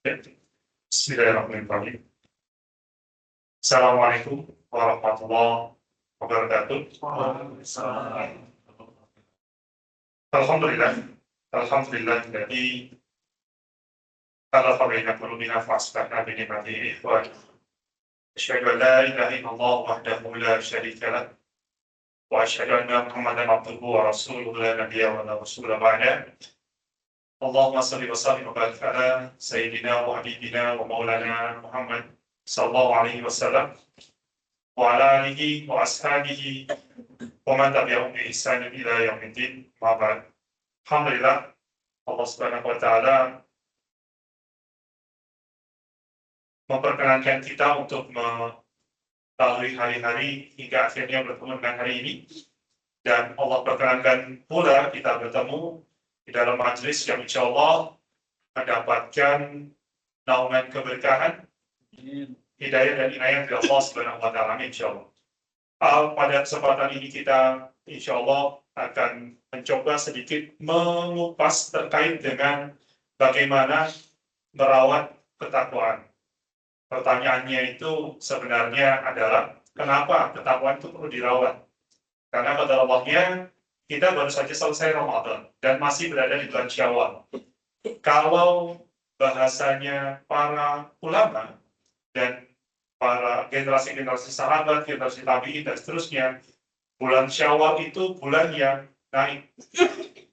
Bismillahirrahmanirrahim. Assalamualaikum warahmatullahi wabarakatuh. Alhamdulillah, alhamdulillah. Jadi khalaqa baina qulubina fa asbahna bi ni'matihi ikhwan. Asyhadu an la ilaha illallah wahdahu la syarika lah wa asyhadu anna Muhammadan abduhu wa rasuluhu la nabiyya wa la rasula ba'da. Allahumma shalli wa sallim wa barik ala sayyidina wa habibina wa maulana Muhammad sallallahu alaihi wasallam wa ala alihi wa ashabihi wa man tabi'ahum bi ihsan ila yaumiddin. Ma ba'd. Alhamdulillah, Allah Subhanahu wa taala memperkenankan kita untuk melalui hari-hari hingga akhirnya bertemu dengan hari ini, dan Allah perkenankan pula kita bertemu di dalam majelis yang insya Allah mendapatkan naungan keberkahan, hidayah dan inayah dari Allah Subhanahu wa taala, insya Allah. Pada kesempatan ini kita insya Allah akan mencoba sedikit mengupas terkait dengan bagaimana merawat ketakwaan. Pertanyaannya itu sebenarnya adalah kenapa ketakwaan itu perlu dirawat? Karena pada awalnya kita baru saja selesai Ramadan dan masih berada di bulan Syawal. Kalau bahasanya para ulama dan para generasi-generasi sahabat, generasi tabi'in dan seterusnya, bulan Syawal itu bulan yang naik.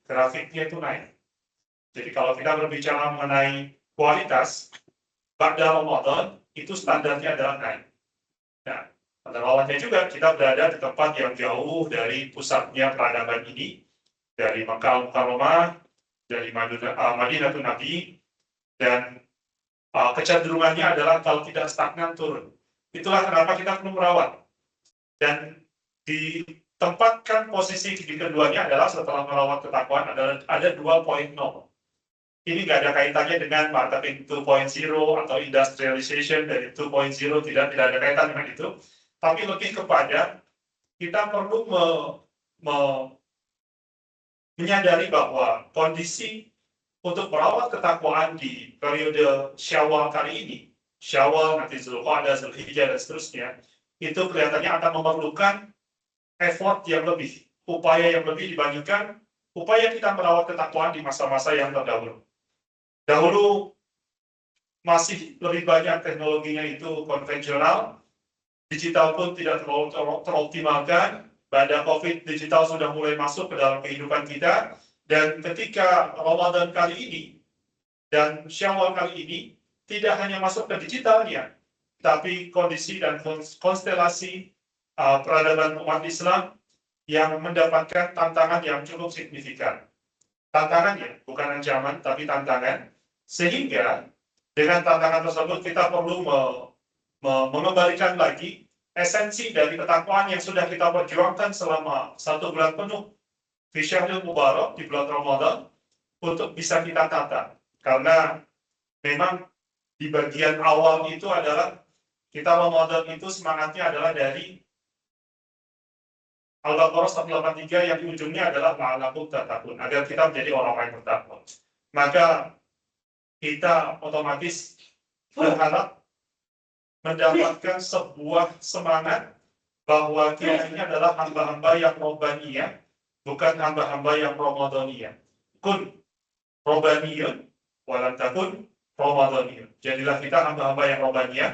Grafiknya itu naik. Jadi kalau kita berbicara mengenai kualitas, pada Ramadan itu standarnya adalah naik. Nah, pada awalnya juga kita berada di tempat yang jauh dari pusatnya peradaban ini, dari Makkah Mukarramah, dari Madinatul Nabi, dan kecenderungannya adalah kalau tidak stagnan turun. Itulah kenapa kita perlu merawat. Dan ditempatkan posisi di keduanya adalah setelah merawat ketakwaan ada 2.0. Ini nggak ada kaitannya dengan marketing 2.0 atau industrialization dari 2.0, tidak ada kaitan dengan itu. Tapi lebih kepada kita perlu menyadari bahwa kondisi untuk merawat ketakwaan di periode Syawal kali ini, Syawal, nanti Zulqa'dah, Zulhijjah, dan seterusnya, itu kelihatannya akan memerlukan effort yang lebih, upaya yang lebih dibandingkan upaya kita merawat ketakwaan di masa-masa yang terdahulu. Dahulu masih lebih banyak teknologinya itu konvensional, digital pun tidak terlalu teroptimalkan. Pada COVID, digital sudah mulai masuk ke dalam kehidupan kita, dan ketika Ramadan kali ini dan Syawal kali ini tidak hanya masuk ke digitalnya, tapi kondisi dan konstelasi peradaban umat Islam yang mendapatkan tantangan yang cukup signifikan. Tantangannya bukan ancaman, tapi tantangan. Sehingga dengan tantangan tersebut kita perlu mengembalikan lagi esensi dari ketakwaan yang sudah kita perjuangkan selama 1 bulan penuh di Syahrul Mubarak, di bulan Ramadan, untuk bisa kita tata. Karena memang di bagian awal itu adalah kita Ramadan itu semangatnya adalah dari Al-Baqarah 183 yang di ujungnya adalah la'allakum tattaqun, agar kita menjadi orang-orang yang bertakwa. Maka kita otomatis berharap mendapatkan sebuah semangat bahwa kita ini adalah hamba-hamba yang robbaniyah, bukan hamba-hamba yang ramadaniyah. Kun robbaniyun walam takun ramadaniyun. Jadilah kita hamba-hamba yang robbaniyah,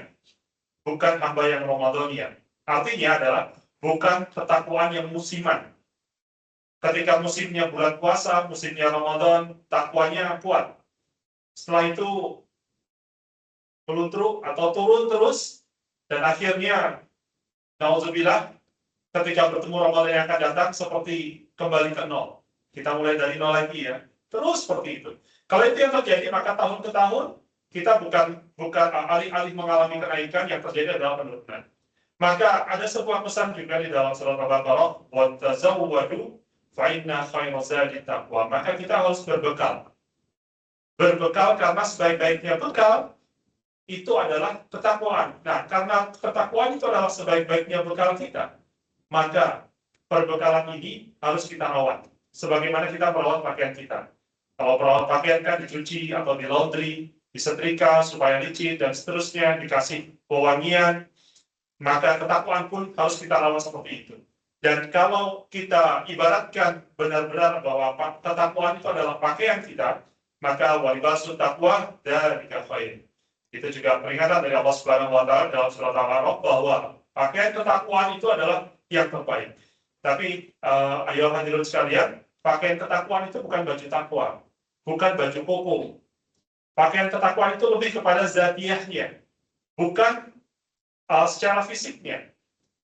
bukan hamba yang ramadaniyah. Artinya adalah bukan ketakwaan yang musiman. Ketika musimnya bulan puasa, musimnya Ramadan, takwanya kuat. Setelah itu meluntruk atau turun terus, dan akhirnya na'udzubillah ketika bertemu Ramadan yang akan datang seperti kembali ke nol. Kita mulai dari nol lagi ya, terus seperti itu. Kalau itu yang terjadi, maka tahun ke tahun kita bukan alih-alih mengalami kenaikan, yang terjadi adalah penurunan. Maka ada sebuah pesan juga di dalam surat Al-Baqarah, "Watazawwadu fa inna khairaz zadi taqwa." Maka kita harus berbekal. Berbekal karena sebaik-baiknya bekal itu adalah ketakwaan. Nah, karena ketakwaan itu adalah sebaik-baiknya bekal kita, maka perbekalan ini harus kita rawat. Sebagaimana kita merawat pakaian kita. Kalau merawat pakaian kan dicuci atau di laundry, disetrika supaya licin dan seterusnya, dikasih pewangian, maka ketakwaan pun harus kita lawan seperti itu. Dan kalau kita ibaratkan benar-benar bahwa ketakwaan itu adalah pakaian kita, maka walibasul taqwa dari khair. Itu juga peringatan dari Allah Subhanahu wa taala dalam surat Al-A'raf bahwa pakaian ketakwaan itu adalah yang terbaik. Tapi ayo hadirin sekalian, pakaian ketakwaan itu bukan baju takwa, bukan baju koko. Pakaian ketakwaan itu lebih kepada zatiahnya, bukan secara fisiknya.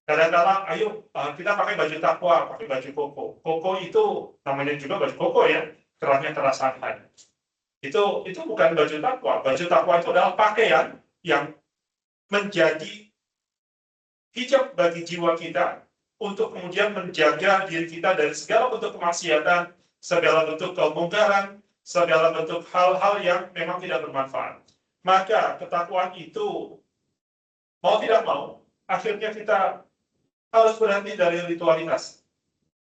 Kadang-kadang ayo kita pakai baju takwa, pakai baju koko. Koko itu namanya juga baju koko ya, kerannya keras santai. Itu bukan baju takwa. Baju takwa itu adalah pakaian yang menjadi hijab bagi jiwa kita untuk kemudian menjaga diri kita dari segala bentuk kemaksiatan, segala bentuk kemungkaran, segala bentuk hal-hal yang memang tidak bermanfaat. Maka ketakwaan itu mau tidak mau, akhirnya kita harus berhenti dari ritualitas.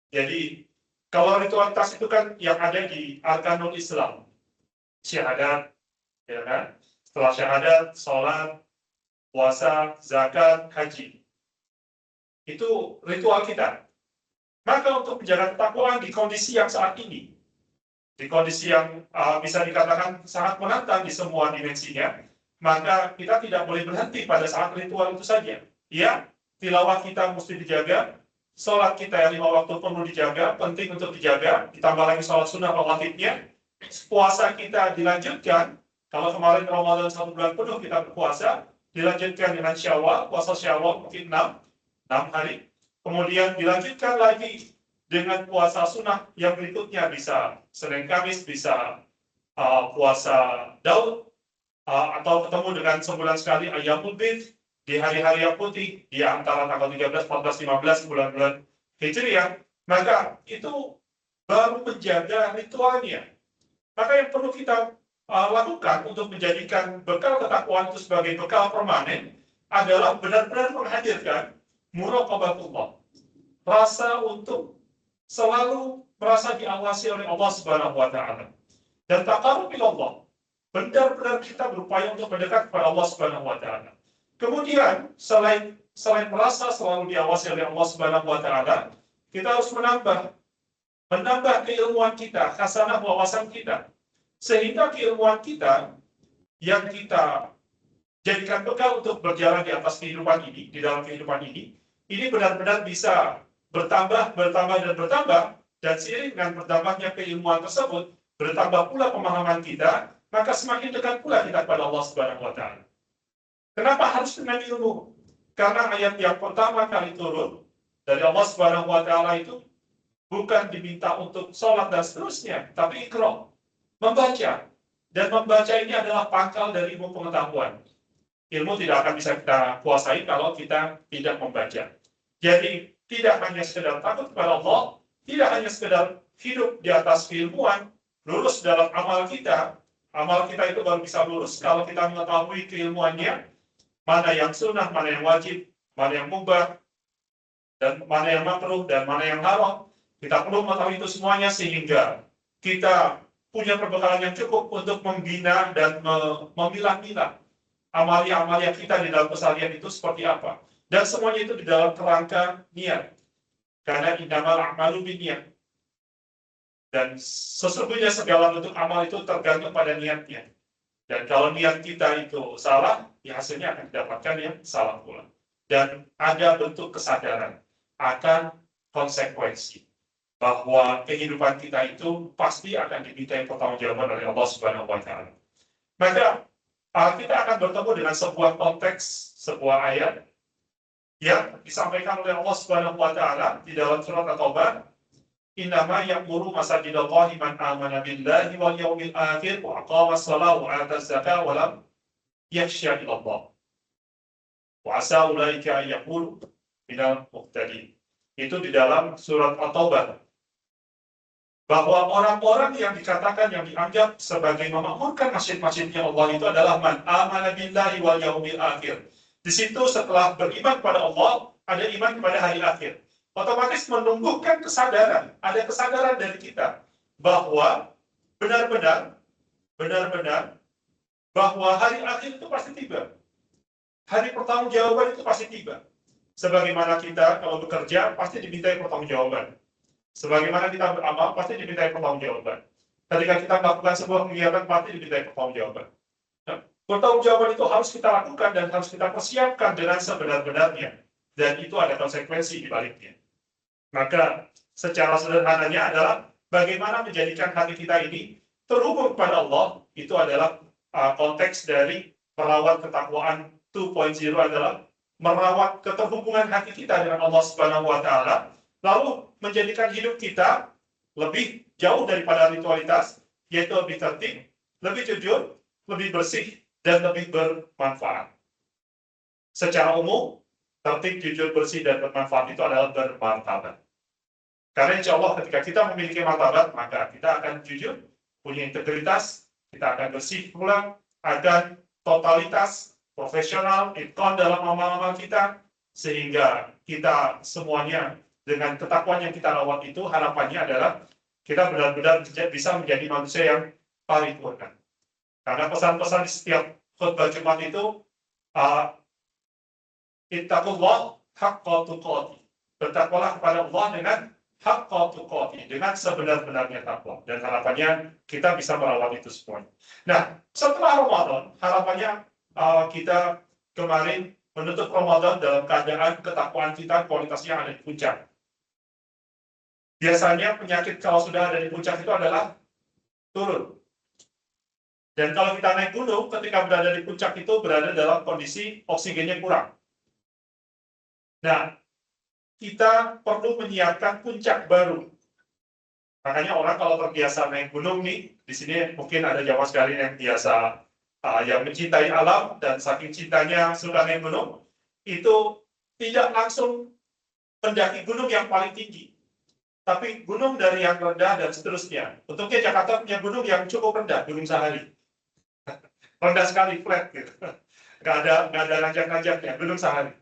Jadi, kalau ritualitas itu kan yang ada di Arkanul Islam. Syahadat, ya kan? Setelah syahadat, sholat, puasa, zakat, haji. Itu ritual kita. Maka untuk menjaga ketakwaan di kondisi yang saat ini, di kondisi yang bisa dikatakan sangat menantang di semua dimensinya, maka kita tidak boleh berhenti pada saat ritual itu saja. Ya, tilawah kita mesti dijaga, sholat kita yang 5 waktu perlu dijaga, penting untuk dijaga, ditambah lagi sholat sunnah rawatibnya, puasa kita dilanjutkan. Kalau kemarin Ramadan 1 bulan penuh kita berpuasa, dilanjutkan dengan Syawal, puasa Syawal mungkin 6 hari, kemudian dilanjutkan lagi dengan puasa sunnah yang berikutnya, bisa Senin Kamis, bisa puasa Daud, atau ketemu dengan sebulan sekali Ayyamul Bid di hari-hari yang putih di antara tanggal 13, 14, 15 bulan-bulan Hijriah. Maka itu baru menjaga ritualnya. Maka yang perlu kita lakukan untuk menjadikan bekal ketakwaan itu sebagai bekal permanen adalah benar-benar menghadirkan muraqabatullah, rasa untuk selalu merasa diawasi oleh Allah Subhanahu wa taala. Dan taqarrub ila Allah, benar-benar kita berupaya untuk mendekat kepada Allah Subhanahu wa taala. Kemudian selain merasa selalu diawasi oleh Allah Subhanahu wa taala, kita harus menambah keilmuan kita, khasanah wawasan kita, sehingga keilmuan kita yang kita jadikan bekal untuk berjalan di atas kehidupan ini, di dalam kehidupan ini benar-benar bisa bertambah, dan seiring dengan bertambahnya keilmuan tersebut, bertambah pula pemahaman kita, maka semakin dekat pula kita kepada Allah Subhanahu wa taala. Kenapa harus dengan ilmu? Karena ayat yang pertama kali turun dari Allah Subhanahu wa taala itu bukan diminta untuk sholat dan seterusnya, tapi iqra, membaca. Dan membaca ini adalah pangkal dari ilmu pengetahuan. Ilmu tidak akan bisa kita kuasai kalau kita tidak membaca. Jadi, tidak hanya sekedar takut kepada Allah, tidak hanya sekedar hidup di atas keilmuan, lurus dalam amal kita itu baru bisa lurus kalau kita mengetahui keilmuannya, mana yang sunnah, mana yang wajib, mana yang mubah, dan mana yang makruh, dan mana yang haram. Kita perlu mengetahui itu semuanya sehingga kita punya perbekalan yang cukup untuk membina dan memilah-milah amalia-amalia kita di dalam keseharian itu seperti apa. Dan semuanya itu di dalam kerangka niat. Karena innamal a'malu binniyat. Dan sesungguhnya segala bentuk amal itu tergantung pada niatnya. Dan kalau niat kita itu salah, ya hasilnya akan didapatkan yang salah pula. Dan ada bentuk kesadaran akan konsekuensi bahwa kehidupan kita itu pasti akan dimintai pertanggungjawaban oleh Allah Subhanahu wa taala. Maka kita akan bertemu dengan sebuah konteks, sebuah ayat yang disampaikan oleh Allah Subhanahu wa taala di dalam surat At-Taubah, "Innama ya'muru masajidallahi man amana billahi wal yawmil akhir wa aqama as-salata wa ata az-zakata wa lam yakhsha illa Allah. Wa asa ulaika an yakunu minal muhtadin." Itu di dalam surat At-Taubah. Bahwa orang-orang yang dikatakan, yang dianggap sebagai memakmurkan masjid-masjidnya Allah itu adalah man amana billahi wal yaumil akhir. Di situ setelah beriman kepada Allah, ada iman kepada hari akhir. Otomatis menumbuhkan kesadaran, ada kesadaran dari kita bahwa benar-benar bahwa hari akhir itu pasti tiba. Hari pertanggungjawaban itu pasti tiba. Sebagaimana kita kalau bekerja pasti dimintai pertanggungjawaban. Sebagaimana kita beramal pasti dimintai pertanggungjawaban. Ketika kita melakukan sebuah kegiatan pasti dimintai pertanggungjawaban. Nah, pertanggungjawaban itu harus kita lakukan dan harus kita persiapkan dengan sebenar-benarnya. Dan itu ada konsekuensi di baliknya. Maka secara sederhananya adalah bagaimana menjadikan hati kita ini terhubung kepada Allah, itu adalah konteks dari merawat ketakwaan 2.0 adalah merawat keterhubungan hati kita dengan Allah Subhanahu wa Ta'ala, lalu menjadikan hidup kita lebih jauh daripada ritualitas, yaitu lebih tertib, lebih jujur, lebih bersih, dan lebih bermanfaat. Secara umum, tertib, jujur, bersih, dan bermanfaat itu adalah bermartabat. Karena insya Allah ketika kita memiliki martabat, maka kita akan jujur, punya integritas, kita akan bersih pula, akan totalitas, profesional, ikon dalam amal-amal kita, sehingga kita semuanya dengan ketakwaan yang kita rawat itu, harapannya adalah kita benar-benar bisa menjadi manusia yang paripurna. Karena pesan-pesan di setiap khutbah Jumat itu, ittaqullah haqqa tuqatih. Bertakwalah kepada Allah dengan haqqa tuqatih, dengan sebenar-benarnya takwa. Dan harapannya kita bisa merawat itu semuanya. Nah, setelah Ramadan, harapannya kita kemarin menutup Ramadan dalam keadaan ketakwaan kita kualitasnya ada di puncak. Biasanya penyakit kalau sudah ada di puncak itu adalah turun. Dan kalau kita naik gunung, ketika berada di puncak itu berada dalam kondisi oksigennya kurang. Nah, kita perlu menyiapkan puncak baru. Makanya orang kalau terbiasa naik gunung nih, di sini mungkin ada jamaah sekalian yang biasa yang mencintai alam dan saking cintanya sudah naik gunung, itu tidak langsung mendaki gunung yang paling tinggi, tapi gunung dari yang rendah dan seterusnya. Untuknya Jakarta punya gunung yang cukup rendah, Gunung Sahari. Rendah sekali, flat gitu. Nggak ada nanjak-nanjaknya, Gunung Sahari.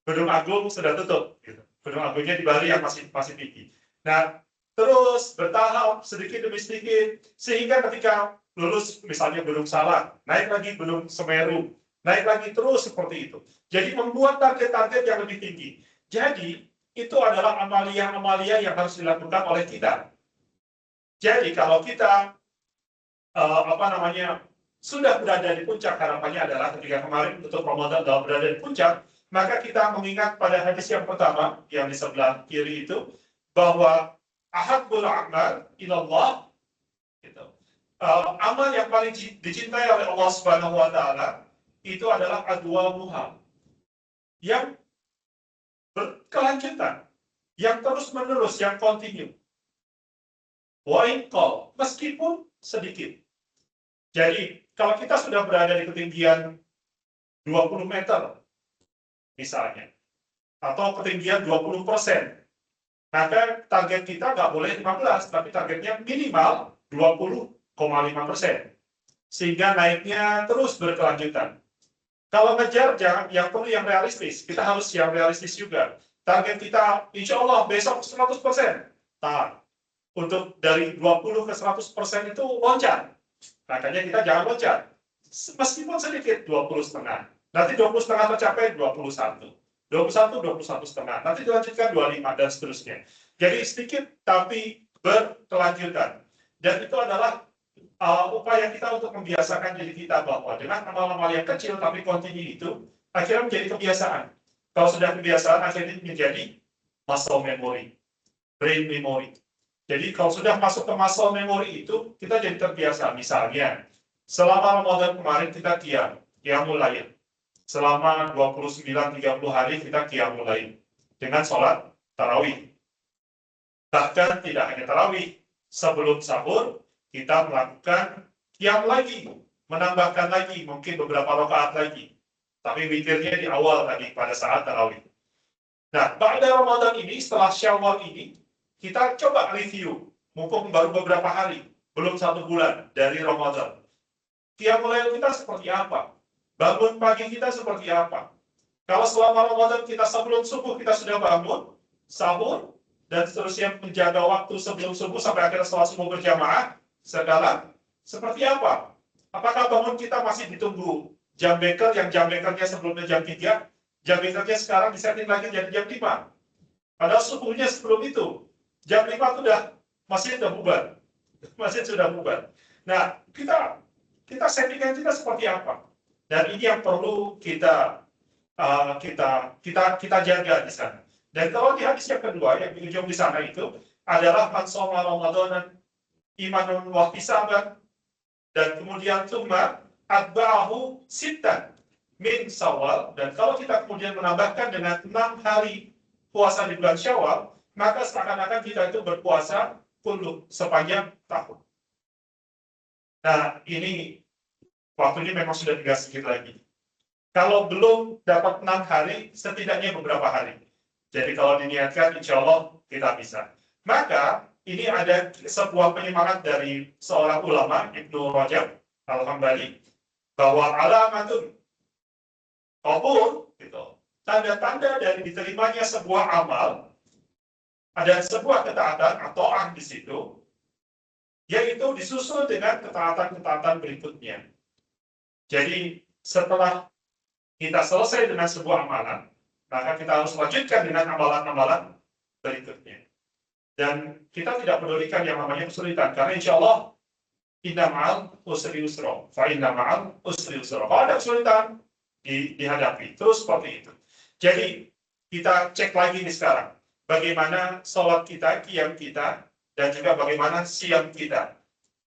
Gunung Agung sudah tutup, gitu. Gunung Agungnya di Bali yang masih tinggi. Nah, terus bertahap sedikit demi sedikit, sehingga ketika lulus misalnya Gunung Salak, naik lagi Gunung Semeru, naik lagi terus seperti itu. Jadi membuat target-target yang lebih tinggi. Jadi itu adalah amalia-amalia yang harus dilakukan oleh kita. Jadi kalau kita sudah berada di puncak, harapannya adalah ketika kemarin tutup Ramadan dalam berada di puncak, maka kita mengingat pada hadis yang pertama yang di sebelah kiri itu bahwa ahabbul a'mal ilallah, gitu. Amal yang paling dicintai oleh Allah Subhanahu wa Ta'ala itu adalah adwamuha, yang berkelanjutan, yang terus-menerus, yang kontinu. Wa in qall, meskipun sedikit. Jadi, kalau kita sudah berada di ketinggian 20 meter, misalnya, atau ketinggian 20%, maka target kita nggak boleh 15, tapi targetnya minimal 20,5%. Sehingga naiknya terus berkelanjutan. Kalau ngejar, yang perlu yang realistis. Kita harus yang realistis juga. Target kita, insya Allah besok 100%. Nah, untuk dari 20 ke 100% itu loncat. Makanya kita jangan loncat. Meskipun sedikit, 20,5. Nanti 20,5 tercapai 21. 21,5. Nanti dilanjutkan 25 dan seterusnya. Jadi sedikit tapi berkelanjutan. Dan itu adalah upaya kita untuk membiasakan diri kita bahwa dengan amal-amal yang kecil tapi kontinu itu akhirnya menjadi kebiasaan. Kalau sudah kebiasaan akhirnya menjadi muscle memory, brain memory. Jadi kalau sudah masuk ke muscle memory itu kita jadi terbiasa. Misalnya selama Ramadan kemarin kita qiyamul lail. Selama 29-30 hari kita qiyamul lail dengan sholat tarawih. Bahkan tidak hanya tarawih, sebelum sahur kita melakukan qiyam lagi, menambahkan lagi mungkin beberapa rakaat lagi. Tapi witirnya di awal tadi pada saat tarawih. Nah, pada Ramadan ini, setelah Syawal ini, kita coba review, mumpung baru beberapa hari, belum 1 bulan dari Ramadan. Qiyamul lail kita seperti apa? Bangun pagi kita seperti apa? Kalau selama Ramadan kita sebelum subuh kita sudah bangun, sahur, dan seterusnya menjaga waktu sebelum subuh sampai akhirnya setelah subuh berjamaah, segala seperti apa? Apakah bangun kita masih ditunggu jam beker yang jam bekernya sebelumnya jam 3, jam bekernya sekarang disetting lagi jadi jam 5. Padahal subuhnya sebelum itu, jam 5 sudah masih sudah bubar. Masih sudah bubar. Nah, kita settingan kita seperti apa? Dan ini yang perlu kita jaga di sana. Dan kalau di hadis yang kedua yang di ujung di sana itu adalah man shoma ramadanan imanun wa ihtisaban, dan kemudian tsumma atba'ahu sittan min Syawal, dan kalau kita kemudian menambahkan dengan 6 hari puasa di bulan Syawal, maka seakan-akan kita itu berpuasa kullu sepanjang tahun. Nah, ini waktunya memang sudah tinggal sedikit lagi. Kalau belum dapat 6 hari, setidaknya beberapa hari. Jadi kalau diniatkan, insya Allah kita bisa. Maka ini ada sebuah penyemangat dari seorang ulama, Ibnu Rajab Al-Hambali, bahwa alamatun qabul, gitu, tanda-tanda dari diterimanya sebuah amal, ada sebuah ketaatan atau di situ, yaitu disusul dengan ketaatan-ketaatan berikutnya. Jadi setelah kita selesai dengan sebuah amalan, maka kita harus lanjutkan dengan amalan-amalan berikutnya. Dan kita tidak pedulikan yang namanya kesulitan, karena insya Allah inna ma'al usri yusra, fa inna ma'al usri yusra. Kalau ada kesulitan dihadapi, terus seperti itu. Jadi kita cek lagi nih sekarang, bagaimana sholat kita, qiyam kita, dan juga bagaimana siam kita.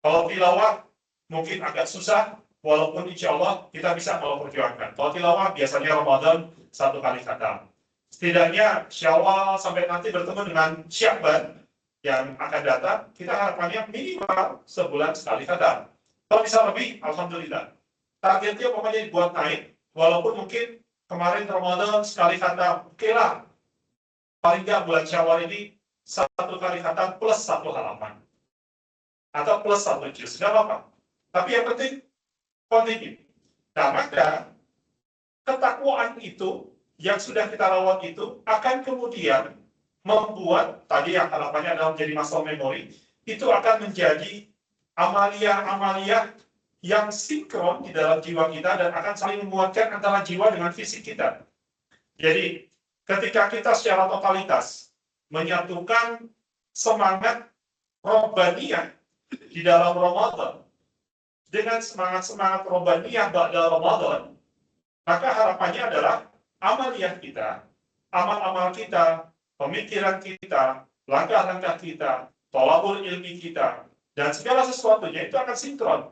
Kalau tilawah mungkin agak susah, walaupun insya Allah kita bisa kalau perjuangkan. Kalau tilawah biasanya Ramadan 1 kali khatam. Setidaknya Syawal sampai nanti bertemu dengan Sya'ban yang akan datang, kita harapannya minimal sebulan sekali khatam. Kalau bisa lebih, alhamdulillah. Targetnya pokoknya dibuat naik, walaupun mungkin kemarin Ramadan sekali khatam, oke lah. Paling nggak bulan Syawal ini 1 kali khatam plus 1 halaman. Atau plus 1 juz, nggak apa-apa. Tapi yang penting, continue. Nah, maka ketakwaan itu yang sudah kita rawat itu akan kemudian membuat tadi yang harapannya adalah menjadi muscle memory, itu akan menjadi amalia-amalia yang sinkron di dalam jiwa kita dan akan saling menguatkan antara jiwa dengan fisik kita. Jadi ketika kita secara totalitas menyatukan semangat robbaniyah di dalam Ramadan dengan semangat-semangat robbaniyah ba'da Ramadan, maka harapannya adalah amaliyah kita, amal-amal kita, pemikiran kita, langkah-langkah kita, thalabul ilmi kita, dan segala sesuatunya itu akan sinkron.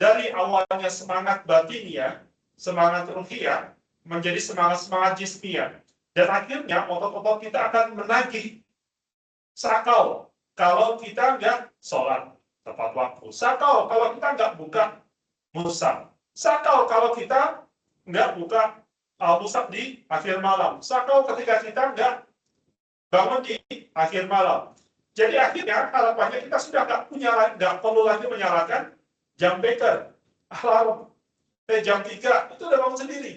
Dari awalnya semangat batiniah, semangat ruhiyah, menjadi semangat-semangat jismiyah. Dan akhirnya otot-otot kita akan menagih. Sakau kalau kita nggak sholat tepat waktu. Sakau kalau kita nggak buka musab. Sakau kalau kita nggak buka musab di akhir malam. Sakau ketika kita nggak bangun di akhir malam. Jadi akhirnya harapannya kita sudah nggak perlu lagi menyalakan jam beker, alarm, jam 3 itu udah bangun sendiri.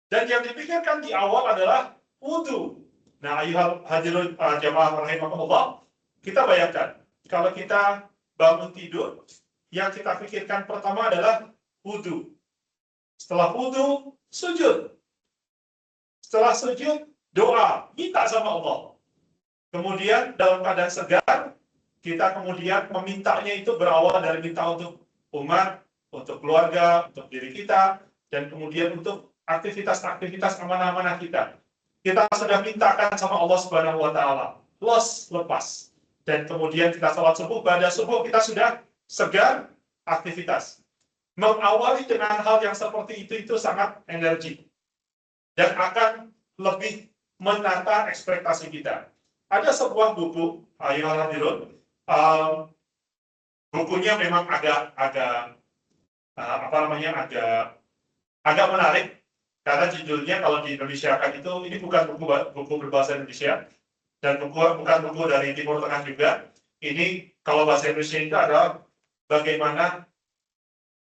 Dan yang dipikirkan di awal adalah wudhu. Nah, ayuhal hadirun jamaah rahimahumullah, kita bayangkan kalau kita bangun tidur, yang kita pikirkan pertama adalah wudhu. Setelah wudhu, sujud. Setelah sujud, doa, minta sama Allah. Kemudian dalam keadaan segar, kita kemudian memintanya itu berawal dari minta untuk umat, untuk keluarga, untuk diri kita, dan kemudian untuk aktivitas-aktivitas amanah-amanah kita. Kita sudah mintakan sama Allah Subhanahu wa Ta'ala, lepas. Dan kemudian kita sholat subuh, pada subuh kita sudah segar aktivitas. Mengawali dengan hal yang seperti itu sangat energi dan akan lebih menata ekspektasi kita. Ada sebuah buku, ayuhal hadirun, bukunya memang agak menarik karena judulnya kalau di Indonesia kan itu ini bukan buku berbahasa Indonesia dan bukan buku dari Timur Tengah juga. Ini kalau bahasa Indonesia itu adalah bagaimana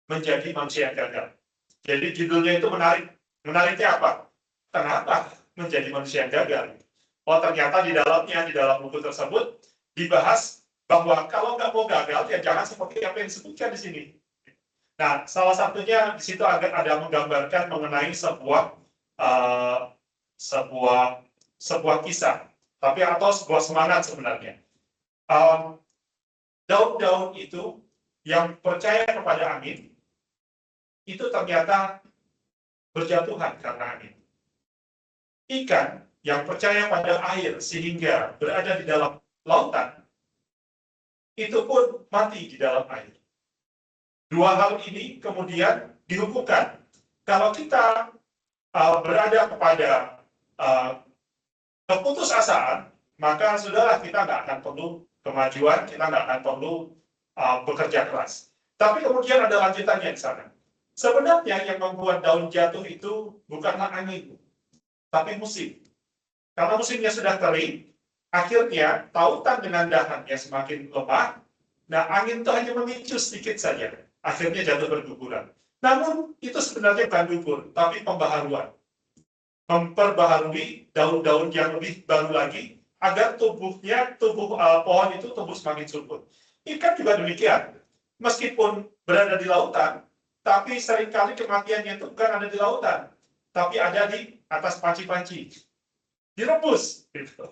menjadi manusia yang gagal. Jadi judulnya itu menarik. Menariknya apa? Kenapa menjadi manusia yang gagal? Oh, ternyata di dalam buku tersebut dibahas bahwa kalau nggak mau gagal, ya jangan seperti apa yang disebutkan di sini. Nah, salah satunya di situ ada menggambarkan mengenai uh, sebuah kisah, tapi atau sebuah semangat sebenarnya. Daun-daun itu yang percaya kepada angin, itu ternyata berjatuhan karena angin. Ikan yang percaya pada air sehingga berada di dalam lautan, itu pun mati di dalam air. Dua hal ini kemudian dihubungkan. Kalau kita berada kepada keputusasaan, maka sudahlah, kita nggak akan perlu kemajuan, kita nggak akan perlu bekerja keras. Tapi kemudian ada lanjutannya di sana. Sebenarnya yang membuat daun jatuh itu bukanlah angin, tapi musim. Karena musimnya sudah kering, akhirnya tautan dengan dahannya semakin lemah. Nah, angin itu hanya memicu sedikit saja, akhirnya jatuh berguguran. Namun itu sebenarnya bukan gugur, tapi pembaharuan. Memperbaharui daun-daun yang lebih baru lagi agar tubuh pohon itu tumbuh semakin subur. Ikan juga demikian. Meskipun berada di lautan, tapi seringkali kematiannya itu bukan ada di lautan, tapi ada di atas panci-panci. Direbus, gitu.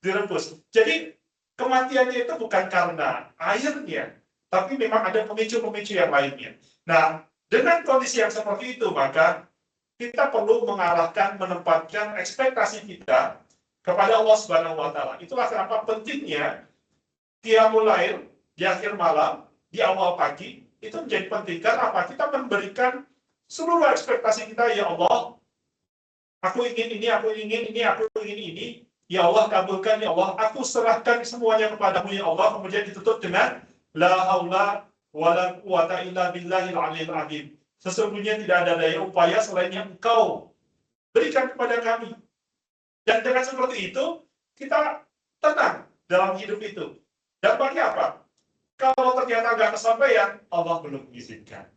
Direbus. Jadi kematiannya itu bukan karena airnya, tapi memang ada pemicu-pemicu yang lainnya. Nah, dengan kondisi yang seperti itu, maka kita perlu mengarahkan, menempatkan ekspektasi kita kepada Allah Subhanahu wa Ta'ala. Itulah kenapa pentingnya qiyamul lail di akhir malam, di awal pagi, itu menjadi penting. Karena apa? Kita memberikan seluruh ekspektasi kita, ya Allah, aku ingin ini, aku ingin ini, aku ingin ini. Ya Allah, kabulkan, ya Allah. Aku serahkan semuanya kepadamu, ya Allah. Kemudian ditutup dengan la haula wala quwata illa billahil aliyil azim. Sesungguhnya tidak ada daya upaya selain yang Engkau berikan kepada kami. Dan dengan seperti itu, kita tenang dalam hidup itu. Dan bagi apa? Kalau ternyata nggak kesampaian, Allah belum mengizinkan.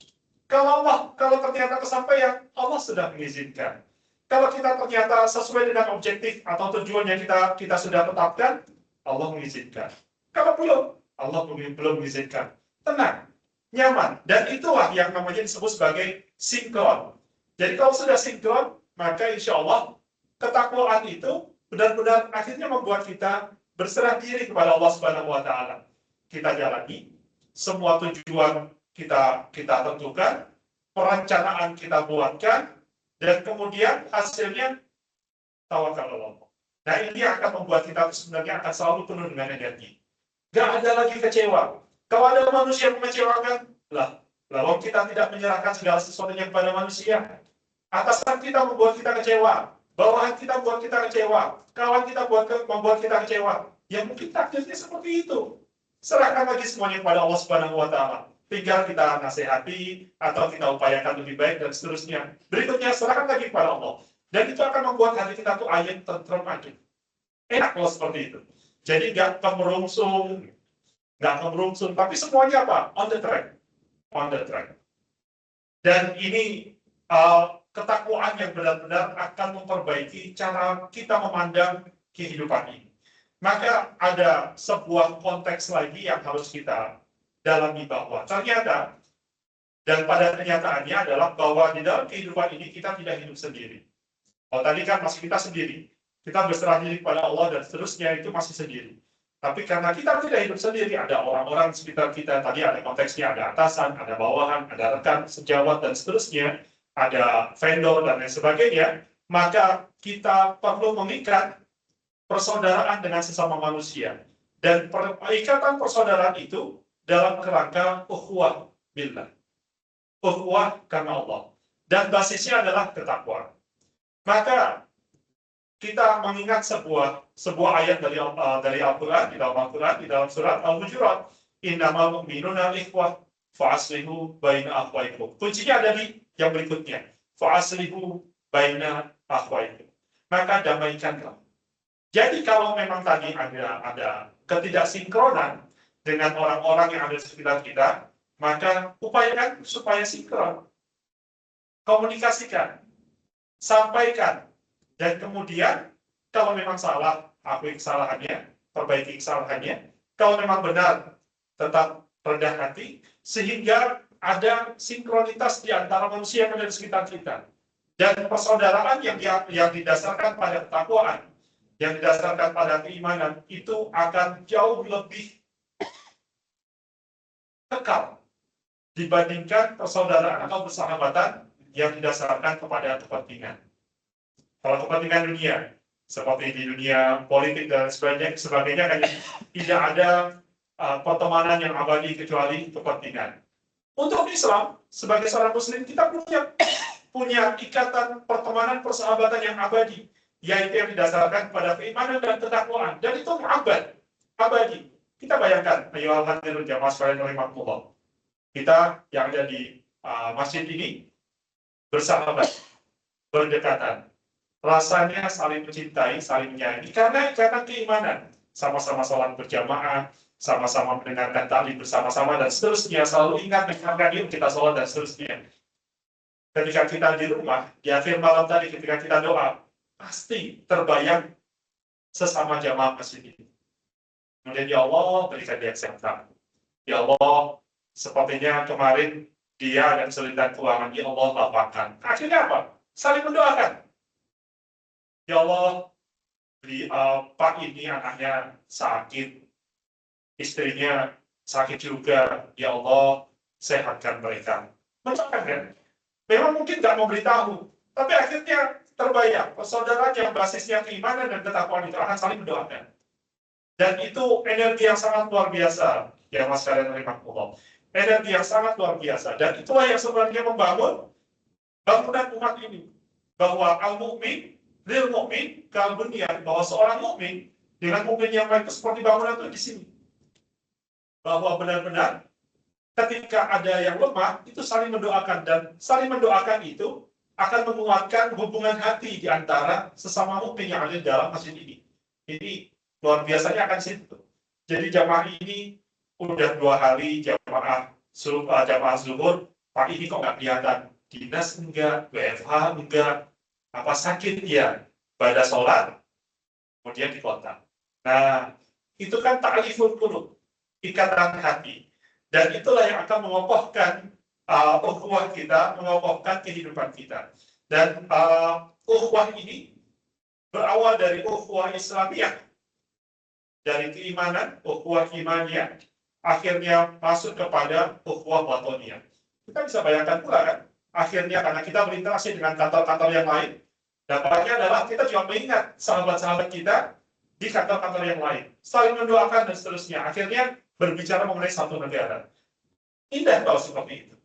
Kalau ternyata kesampaian, Allah sudah mengizinkan. Kalau kita ternyata sesuai dengan objektif atau tujuan yang kita sudah tetapkan, Allah mengizinkan. Kalau belum, Allah belum mengizinkan. Tenang, nyaman. Dan itulah yang namanya disebut sebagai sinkron. Jadi kalau sudah sinkron, maka insya Allah ketakwaan itu benar-benar akhirnya membuat kita berserah diri kepada Allah Subhanahu wa Ta'ala. Kita jalani, semua tujuan kita tentukan, perencanaan kita buatkan, dan kemudian hasilnya tawakal Allah. Nah, ini akan membuat kita sebenarnya akan selalu penuh dengan energi. Gak ada lagi kecewa. Kalau ada manusia yang mengecewakan, lalu kita tidak menyerahkan segala sesuatunya kepada manusia. Atasan kita membuat kita kecewa, bawahan kita membuat kita kecewa, kawan kita membuat kita kecewa. Ya mungkin takdirnya seperti itu. Serahkan lagi semuanya kepada Allah Subhanahu wa Ta'ala. Tinggal kita nasihati atau kita upayakan lebih baik dan seterusnya. Berikutnya serahkan lagi kepada Allah. Dan itu akan membuat hati kita tuh ayat tentrem aja. Enak kalau seperti itu. Jadi nggak kemerungsung, tapi semuanya apa? On the track. Dan ini ketakwaan yang benar-benar akan memperbaiki cara kita memandang kehidupan ini. Maka ada sebuah konteks lagi yang harus kita dalami, bahwa ternyata, dan pada kenyataannya adalah bahwa di dalam kehidupan ini kita tidak hidup sendiri. Kalau tadi kan masih kita sendiri, kita berserah diri kepada Allah dan seterusnya, itu masih sendiri. Tapi karena kita tidak hidup sendiri, ada orang-orang di sekitar kita, tadi ada konteksnya, ada atasan, ada bawahan, ada rekan, sejawat, dan seterusnya, ada vendor, dan lain sebagainya, maka kita perlu mengikat persaudaraan dengan sesama manusia. Dan ikatan persaudaraan itu dalam kerangka ukhuwah billah. Ukhuwah karena Allah. Dan basisnya adalah ketakwaan. Maka kita mengingat sebuah ayat dari Al-Quran, di dalam surat Al-Hujurat. Innamal mu'minuna ikhwah fa'aslihu baina akhwaikum. Kuncinya ada di yang berikutnya. Fa'aslihu baina akhwaikum. Maka damaikanlah. Jadi kalau memang tadi ada ketidaksinkronan dengan orang-orang yang ada di sekitar kita, maka upayakan supaya sinkron. Komunikasikan, sampaikan, dan kemudian kalau memang salah, akui kesalahannya, perbaiki kesalahannya. kalau memang benar tetap rendah hati, sehingga ada sinkronitas di antara manusia yang ada di sekitar kita. Dan persaudaraan yang didasarkan pada ketakwaan, yang didasarkan pada keimanan, itu akan jauh lebih kekal dibandingkan persaudaraan atau persahabatan yang didasarkan kepada kepentingan. Kalau kepentingan dunia, seperti di dunia politik dan sebagainya kan tidak ada pertemanan yang abadi kecuali kepentingan. Untuk Islam, sebagai seorang Muslim, kita punya ikatan pertemanan persahabatan yang abadi, yaitu yang didasarkan pada keimanan dan ketakwaan, dan itu abadi. Kita bayangkan, ayo hadirin jamaah sekalian rahimakumullah, kita yang ada di masjid ini bersahabat, berdekatan, rasanya saling mencintai, saling menyayangi karena ikatan keimanan, sama-sama sholat berjamaah, sama-sama mendengarkan taklim bersama-sama dan seterusnya, selalu ingat mengingatkan yuk kita sholat dan seterusnya. Ketika kita di rumah, di akhir malam tadi ketika kita doa, pasti terbayang sesama jamaah masjid ini. Kemudian ya Allah berikan dia kesehatan. Ya Allah, sepertinya kemarin dia dan kesulitan keuangan, ya Allah lapangkan. Akhirnya apa? Saling mendoakan. Ya Allah, Pak ini anaknya sakit, istrinya sakit juga, ya Allah sehatkan mereka. Mendoakan kan? Memang mungkin nggak mau beritahu, tapi akhirnya terbayang persaudaraan yang basisnya keimanan dan ketakwaan itu akan saling mendoakan. Dan itu energi yang sangat luar biasa, ya mas kalian rahimakumullah. Energi yang sangat luar biasa, dan itulah yang sebenarnya membangun bangunan umat ini, bahwa al-mu'min lil mu'min kal bunyan, bahwa seorang mukmin dengan mukmin yang lain itu seperti bangunan itu di sini. Bahwa benar-benar ketika ada yang lemah, itu saling mendoakan, dan saling mendoakan itu akan menguatkan hubungan hati di antara sesama mukmin yang ada di dalam masjid ini. Ini luar biasanya akan situ. Jadi jamaah ini udah 2 hari jamaah zuhur, Pak ini kok nggak kelihatan, dinas enggak, WFH enggak, apa sakit ya, pada sholat, kemudian di kota. Nah, itu kan ta'aliful qulub, ikatan hati. Dan itulah yang akan mengokohkan ukhuwah kita, mengokohkan kehidupan kita. Dan ukhuwah ini berawal dari ukhuwah Islamiyah, dari keimanan, ukhuwah imaniyah, akhirnya masuk kepada ukhuwah batiniyah. Kita bisa bayangkan pula kan, akhirnya karena kita berinteraksi dengan kantor-kantor yang lain, dampaknya adalah kita juga mengingat sahabat-sahabat kita di kantor-kantor yang lain, saling mendoakan dan seterusnya. Akhirnya berbicara mengenai satu negara. Indah kalau seperti itu.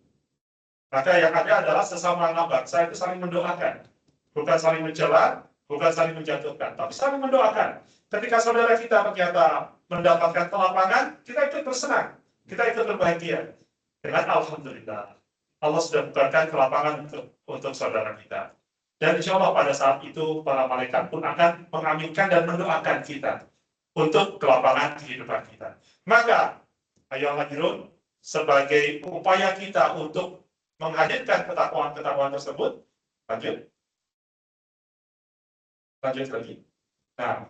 Maka yang ada adalah sesama anak bangsa itu saling mendoakan, bukan saling mencela, bukan saling menjatuhkan, tapi saling mendoakan. Ketika saudara kita ternyata mendapatkan kelapangan, kita ikut bersenang, kita ikut berbahagia. Dengan alhamdulillah, Allah sudah bukakan kelapangan untuk saudara kita. Dan insya Allah pada saat itu para malaikat pun akan mengaminkan dan mendoakan kita untuk kelapangan kehidupan kita. Maka, ayo hadirin, sebagai upaya kita untuk menghadirkan ketakwaan tersebut, lanjut lagi. Nah,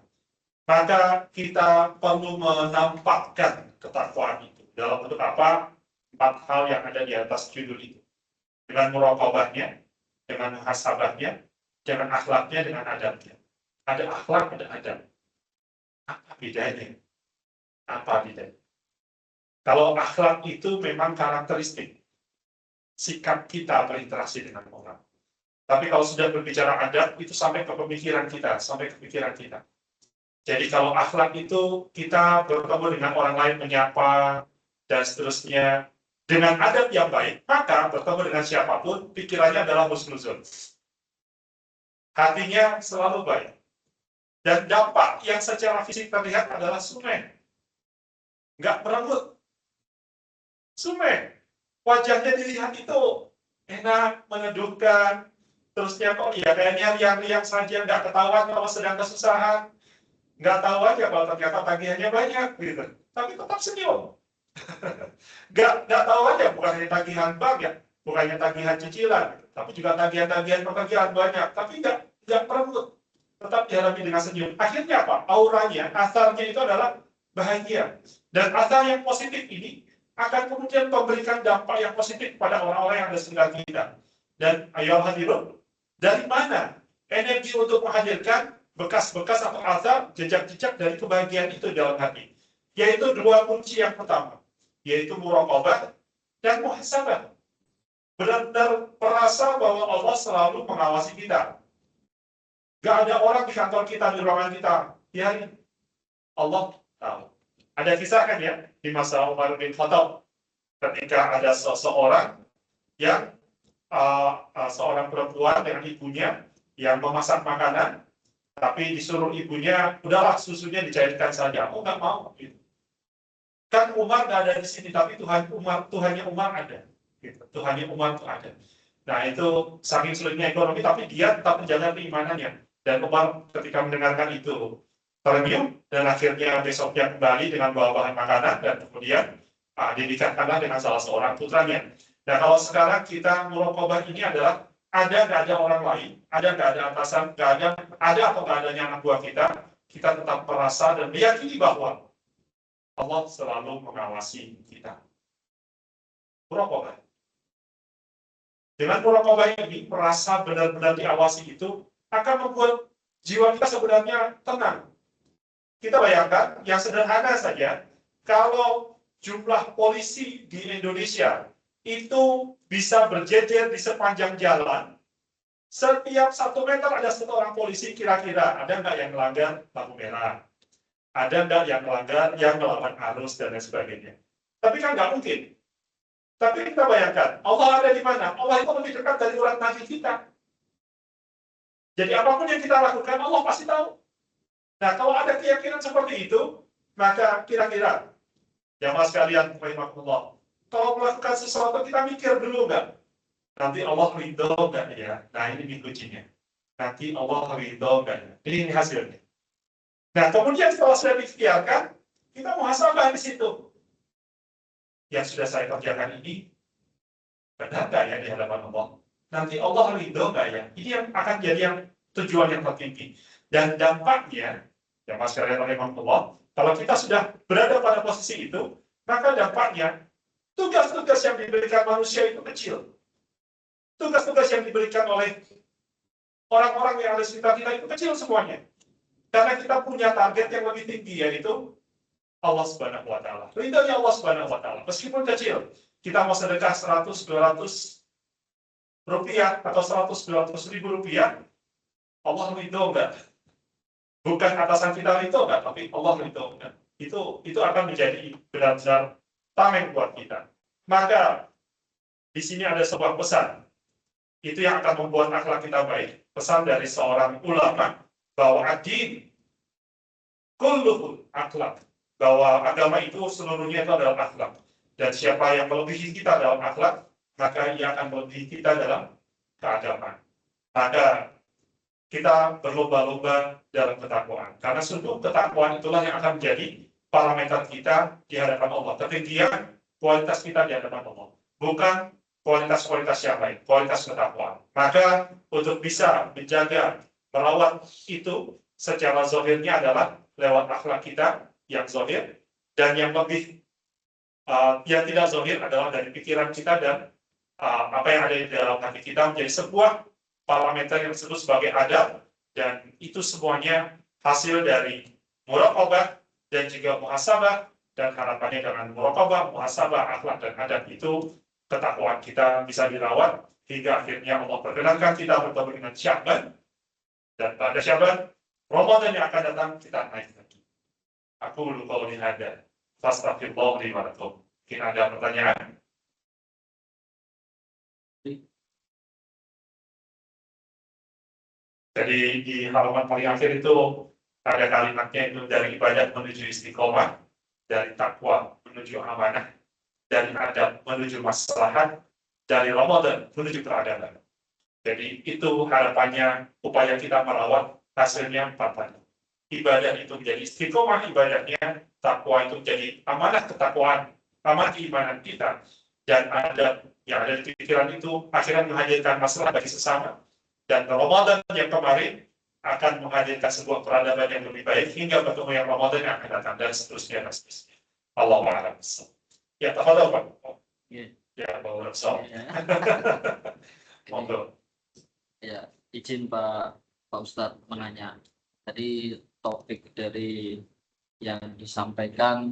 maka kita perlu menampakkan ketakwaan itu dalam bentuk apa? 4 hal yang ada di atas judul itu. Dengan muraqabahnya, dengan muhasabahnya, dengan akhlaknya, dengan adabnya. Ada akhlak, ada adab. Apa bedanya? Kalau akhlak itu memang karakteristik sikap kita berinteraksi dengan orang. Tapi kalau sudah berbicara adab, itu sampai ke pemikiran kita, Jadi kalau akhlak itu kita bertemu dengan orang lain menyapa dan seterusnya dengan adab yang baik, maka bertemu dengan siapapun pikirannya adalah husnuzon. Hatinya selalu baik. Dan dampak yang secara fisik terlihat adalah sumeh. Nggak merenggut. Sumeh. Wajahnya dilihat itu enak, meneduhkan. Terusnya kok ya kayaknya riang-riang saja, nggak ketahuan kalau sedang kesusahan. Nggak tahu aja kalau ternyata tagihannya banyak gitu. Tapi tetap senyum. nggak tahu aja, bukan hanya tagihan bank ya, bukan hanya tagihan cicilan, tapi juga tagihan pekerjaan banyak. Tapi nggak perlu, tetap dihadapi dengan senyum. Akhirnya apa? Auranya, asarnya itu adalah bahagia. Dan asal yang positif ini akan kemudian memberikan dampak yang positif pada orang-orang yang ada sekitar kita. Dan ayo hadirin, dari mana energi untuk menghadirkan bekas-bekas atau asal jejak-jejak dari kebahagiaan itu dalam hati? Yaitu dua kunci yang pertama, yaitu muraqabah dan muhasabah. Benar-benar merasa bahwa Allah selalu mengawasi kita. Gak ada orang di kantor kita, di ruangan kita, ya Allah tahu. Ada kisah kan ya, di masa Umar bin Khattab, ketika ada seseorang yang seorang perempuan dengan ibunya yang memasak makanan, tapi disuruh ibunya, udahlah susunya dicairkan saja. Aku nggak mau. Gitu. Kan Umar nggak ada di sini, tapi Tuhannya Umar ada. Gitu. Tuhannya Umar itu ada. Nah itu saking sulitnya ekonomi, tapi dia tetap menjaga keimanannya. Dan Umar ketika mendengarkan itu tersenyum, dan akhirnya besoknya kembali dengan bawa bahan makanan, dan kemudian dinikahkanlah dengan salah seorang putranya. Nah kalau sekarang kita muraqabah ini adalah ada nggak ada orang lain, ada nggak ada atasan, nggak ada atau nggak adanya anak buah kita tetap merasa dan meyakini bahwa Allah selalu mengawasi kita. Muraqabah. Dengan muraqabah ini, merasa benar-benar diawasi itu akan membuat jiwa kita sebenarnya tenang. Kita bayangkan, yang sederhana saja, kalau jumlah polisi di Indonesia itu bisa berjejer di sepanjang jalan, setiap 1 meter ada seorang polisi, kira-kira ada nggak yang melanggar lampu merah? Ada nggak yang melanggar, yang melawan arus, dan lain sebagainya? Tapi kan nggak mungkin. Tapi kita bayangkan, Allah ada di mana? Allah itu lebih dekat dari urat nadi kita. Jadi apapun yang kita lakukan, Allah pasti tahu. Nah, kalau ada keyakinan seperti itu, maka kira-kira, jamaah sekalian, rahimahullah, kalau melakukan sesuatu, kita mikir dulu nggak? Nanti Allah ridho nggak ya? Nah, ini kuncinya. Nanti Allah ridho nggak ya? Ini hasilnya. Nah, kemudian setelah sudah diikhtiarkan, kita muhasabah di situ. Yang sudah saya kerjakan ini, benar nggak ya di hadapan Allah? Nanti Allah ridho nggak ya? Ini yang akan jadi yang tujuan yang tertinggi. Dan dampaknya, ya Mas Karya rahimahullah, kalau kita sudah berada pada posisi itu, maka dampaknya tugas-tugas yang diberikan manusia itu kecil. Tugas-tugas yang diberikan oleh orang-orang yang ada di sekitar kita itu kecil semuanya. Karena kita punya target yang lebih tinggi, yaitu Allah Subhanahu wa Ta'ala. Ridhonya Allah Subhanahu wa Ta'ala. Meskipun kecil, kita mau sedekah 100-200 rupiah atau 100-200 ribu rupiah, Allah ridho enggak? Bukan atasan kita ridho enggak, tapi Allah ridho enggak? Itu akan menjadi benar-benar tameng buat kita. Maka di sini ada sebuah pesan. Itu yang akan membuat akhlak kita baik. Pesan dari seorang ulama bahwa ad-din kulluhu akhlak. Bahwa agama itu seluruhnya itu adalah akhlak. Dan siapa yang melebihi kita dalam akhlak, maka ia akan melebihi kita dalam keadaban. Maka kita berlomba-lomba dalam ketakwaan. Karena sungguh ketakwaan itulah yang akan menjadi parameter kita di hadapan Allah. Ketinggian kualitas kita di hadapan Allah. Bukan kualitas-kualitas yang lain, kualitas ketakwaan. Maka untuk bisa menjaga, merawat itu secara zahirnya adalah lewat akhlak kita yang zahir, dan yang lebih yang tidak zahir adalah dari pikiran kita dan apa yang ada di dalam hati kita menjadi sebuah parameter yang disebut sebagai adab, dan itu semuanya hasil dari muraqabah dan juga muhasabah, dan harapannya dengan muraqabah, muhasabah, akhlak, dan adab itu ketakwaan kita bisa dirawat hingga akhirnya Allah perkenankan kita bertemu dengan Sya'ban, dan pada Sya'ban Ramadan yang akan datang kita naik lagi. Aku lupa qauli hadza fastaghfirullah li wa lakum. Mungkin ada pertanyaan? Jadi di halaman paling akhir itu ada kalimatnya itu dari ibadah menuju istiqomah, dari takwa menuju amanah, dari adab menuju maslahat, dari Ramadan menuju peradaban. Jadi itu harapannya, upaya kita merawat hasilnya 4 tadi. Ibadah itu menjadi istiqomah ibadahnya, takwa itu menjadi amanah ketakwaan, amanah keimanan kita, dan adab yang ada di pikiran itu akhirnya menghadirkan masalah bagi sesama. Dan Ramadan yang kemarin akan menghadirkan sebuah peradaban yang lebih baik hingga bertemu yang Ramadan yang akan datang dan seterusnya dan seterusnya. Allah a'lam. Ya, tafadhol Pak. Ya, Pak Rasul. Monggo. Ya, izin Pak Ustadz menanya. Tadi topik dari yang disampaikan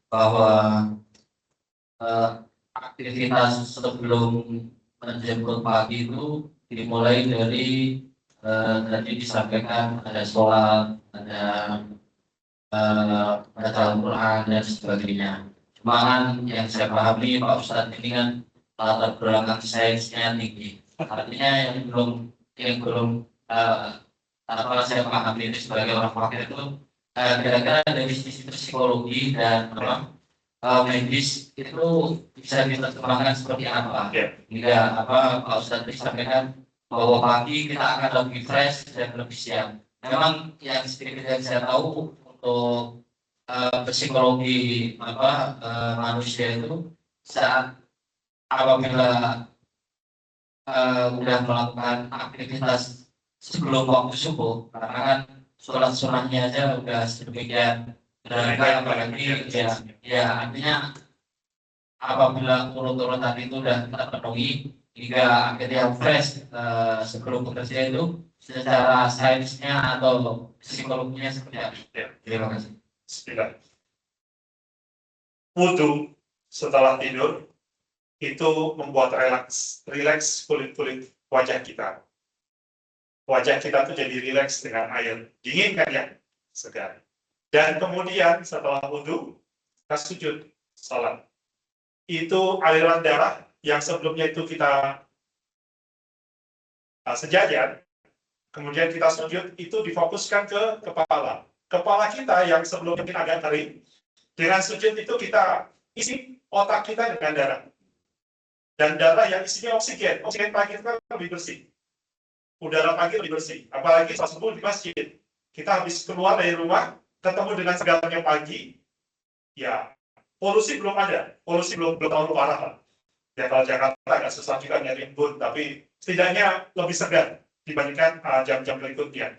bahwa aktivitas sebelum menjemput pagi itu dimulai dari tadi disampaikan ada sholat, ada baca Al-Quran dan sebagainya. Cuma kan yang saya pahami Pak Ustadz ini kan latar belakang sainsnya tinggi. Artinya yang belum apa saya pahami ini sebagai orang fakir itu kira-kira dari sisi psikologi dan medis itu bisa diterjemahkan seperti apa? Hingga apa Pak Ustadz disampaikan bahwa pagi kita akan lebih fresh dan lebih siap. Memang yang sedikit yang saya tahu untuk psikologi manusia itu saat apabila sudah melakukan aktivitas sebelum waktu subuh, karena kan sholat sunnahnya aja udah sedemikian berharga, apalagi ya artinya apabila urut-urutan itu sudah terpenuhi hingga akhirnya fresh sebelum bekerja itu secara sainsnya atau psikologinya seperti apa? Terima kasih. Bismillah. Wudhu setelah tidur itu membuat rileks kulit wajah kita. Wajah kita tuh jadi rileks dengan air dingin kan ya, segar. Dan kemudian setelah wudhu kita sujud salat. Itu aliran darah yang sebelumnya itu kita sejajar, kemudian kita sujud itu difokuskan ke kepala. Kepala kita yang sebelumnya mungkin agak kering, dengan sujud itu kita isi otak kita dengan darah. Dan darah yang isinya oksigen pagi kita lebih bersih. Udara pagi lebih bersih, apalagi saat subuh di masjid. Kita habis keluar dari rumah, ketemu dengan segarnya pagi, ya polusi belum ada, polusi belum terlalu parah lah. Ya kalau Jakarta agak susah juga nyari embun, tapi setidaknya lebih segar dibandingkan jam-jam berikutnya.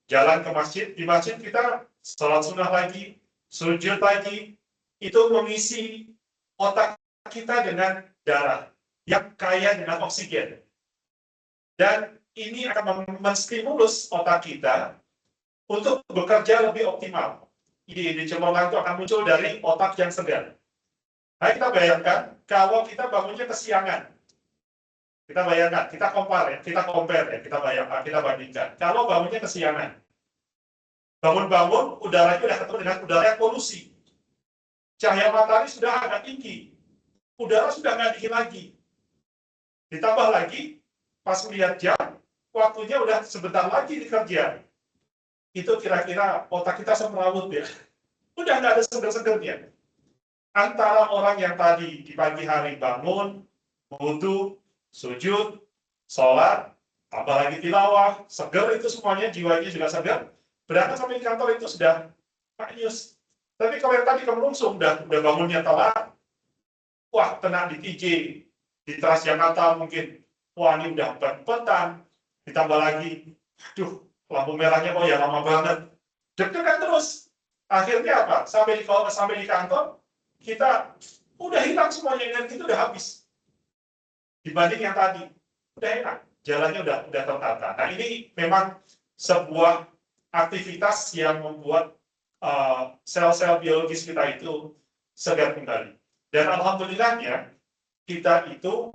Jalan ke masjid, di masjid kita sholat sunnah lagi, sujud lagi, itu mengisi otak kita dengan darah yang kaya dengan oksigen. Dan ini akan menstimulus otak kita untuk bekerja lebih optimal. Ide-ide cemerlang itu akan muncul dari otak yang segar. Nah, kita bayangkan kalau kita bangunnya kesiangan. Kita bayangkan, kita compare ya, kita bandingkan. Kalau bangunnya kesiangan, bangun-bangun, udaranya sudah ketemu dengan udara yang polusi. Cahaya matahari sudah agak tinggi, udara sudah nggak dingin lagi. Ditambah lagi, pas melihat jam, waktunya udah sebentar lagi dikerja. Itu kira-kira otak kita semrawut ya. Udah nggak ada seger-segernya. Antara orang yang tadi di pagi hari bangun, wudhu, sujud, sholat, tambah lagi tilawah, seger itu semuanya, jiwanya juga seger. Berangkat sampai di kantor itu sudah maknyus. Tapi kalau yang tadi kemerungsung, udah bangunnya telat, wah kena di TJ, di Transjakarta mungkin, wah ini udah petang, ditambah lagi, aduh lampu merahnya kok ya lama banget, deg-degan terus. Akhirnya apa? Sampai di kantor, kita udah hilang semuanya, energi itu udah habis. Dibanding yang tadi, udah enak, jalannya udah tertata. Nah ini memang sebuah aktivitas yang membuat sel-sel biologis kita itu segar kembali. Dan alhamdulillahnya kita itu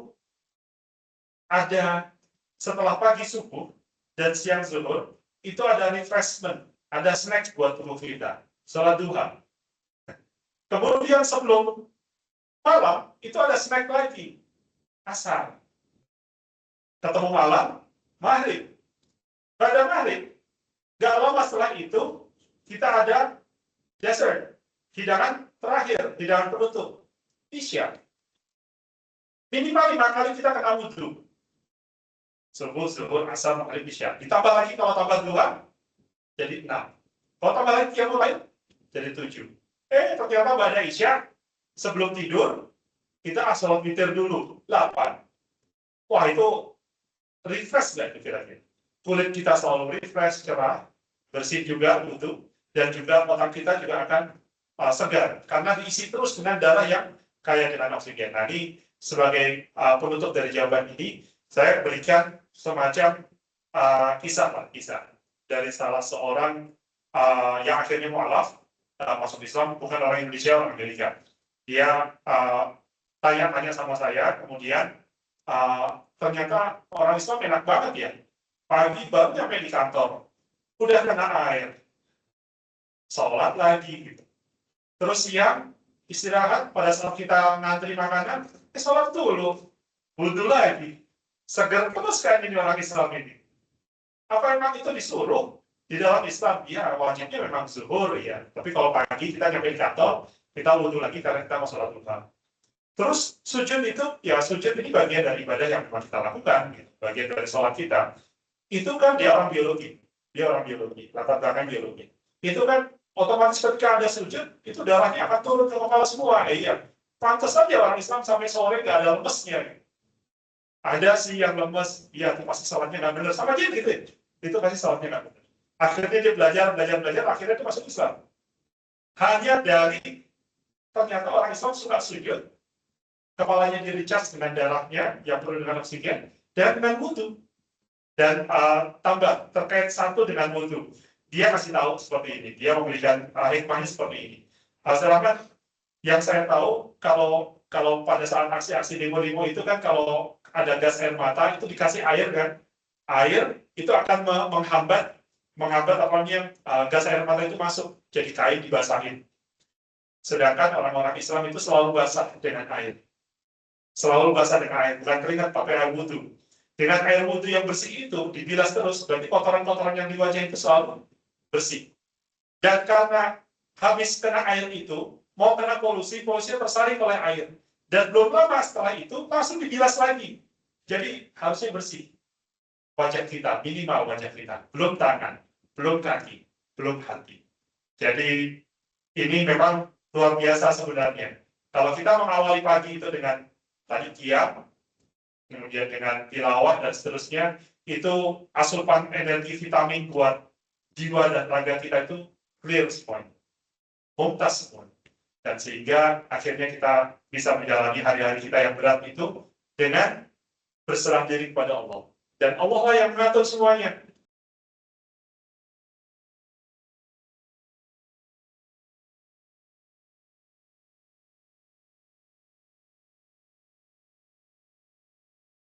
ada setelah pagi subuh dan siang zuhur itu ada refreshment, ada snack buat tubuh kita, sholat duha. Kemudian sebelum malam itu ada snack lagi, asar. Ketemu malam, maghrib. Pada maghrib, gak lama setelah itu kita ada dessert, hidangan terakhir, hidangan penutup, isya. Minimal 5 kali kita kena wudhu. Subuh, zuhur, asar, maghrib, isya. Ditambah lagi kalau tambah 2, jadi 6. Kalau tambah lagi yang lain, jadi 7. Ternyata pada isya, sebelum tidur, kita sholat witir dulu, 8. Wah itu refresh nggak itu kira-kira? Kulit kita selalu refresh, cerah, bersih juga, utuh, dan juga otak kita juga akan segar karena diisi terus dengan darah yang kaya dengan oksigen. Nah, ini sebagai penutup dari jawaban ini, saya berikan semacam kisah dari salah seorang yang akhirnya mualaf masuk Islam, bukan orang Indonesia, orang Amerika. Dia tanya-tanya sama saya, kemudian ternyata orang Islam enak banget ya. Pagi baru nyampe di kantor, udah kena air, sholat lagi gitu. Terus siang istirahat, pada saat kita ngantri makanan, sholat dulu, wudhu lagi. Seger terus kan ini orang Islam ini. Apa memang itu disuruh? Di dalam Islam, ya wajibnya memang zuhur ya. Tapi kalau pagi kita nyampe di kantor, kita wudhu lagi karena kita mau sholat duha. Terus sujud itu, ya sujud ini bagian dari ibadah yang memang kita lakukan, gitu. Bagian dari sholat kita. Itu kan dia orang biologi, latar belakang biologi. Itu kan otomatis ketika ada sujud, itu darahnya akan turun ke kepala semua. Iya, pantas saja orang Islam sampai sore nggak ada lemesnya. Ada sih yang lemes, ya itu pasti sholatnya nggak benar. Sama dia gitu, itu pasti sholatnya nggak benar. Akhirnya dia belajar, akhirnya dia masuk Islam. Hanya dari ternyata orang Islam suka sujud, kepalanya di recharge dengan darahnya yang perlu dengan oksigen, dan dengan wudhu. Dan tambah terkait satu dengan wudhu, dia kasih tahu seperti ini, dia memberikan hikmahnya seperti ini. Sedangkan yang saya tahu, kalau pada saat aksi-aksi demo-demo itu kan kalau ada gas air mata itu dikasih air kan, air itu akan menghambat apanya gas air mata itu masuk, jadi kain dibasahin. Sedangkan orang-orang Islam itu selalu basah dengan air, bukan keringat, pakai air wudhu. Dengan air wudhu yang bersih itu dibilas terus, berarti kotoran-kotoran yang di wajah itu selalu bersih. Dan karena habis kena air itu, mau kena polusinya tersaring oleh air. Dan belum lama setelah itu langsung dibilas lagi. Jadi harusnya bersih. Wajah kita, minimal wajah kita. Belum tangan, belum kaki, belum hati. Jadi ini memang luar biasa sebenarnya. Kalau kita mengawali pagi itu dengan tadi qiyam, kemudian dengan tilawah dan seterusnya, itu asupan energi vitamin buat jiwa dan raga kita itu clear semua, tuntas semua. Dan sehingga akhirnya kita bisa menjalani hari-hari kita yang berat itu dengan berserah diri kepada Allah. Dan Allah lah yang mengatur semuanya.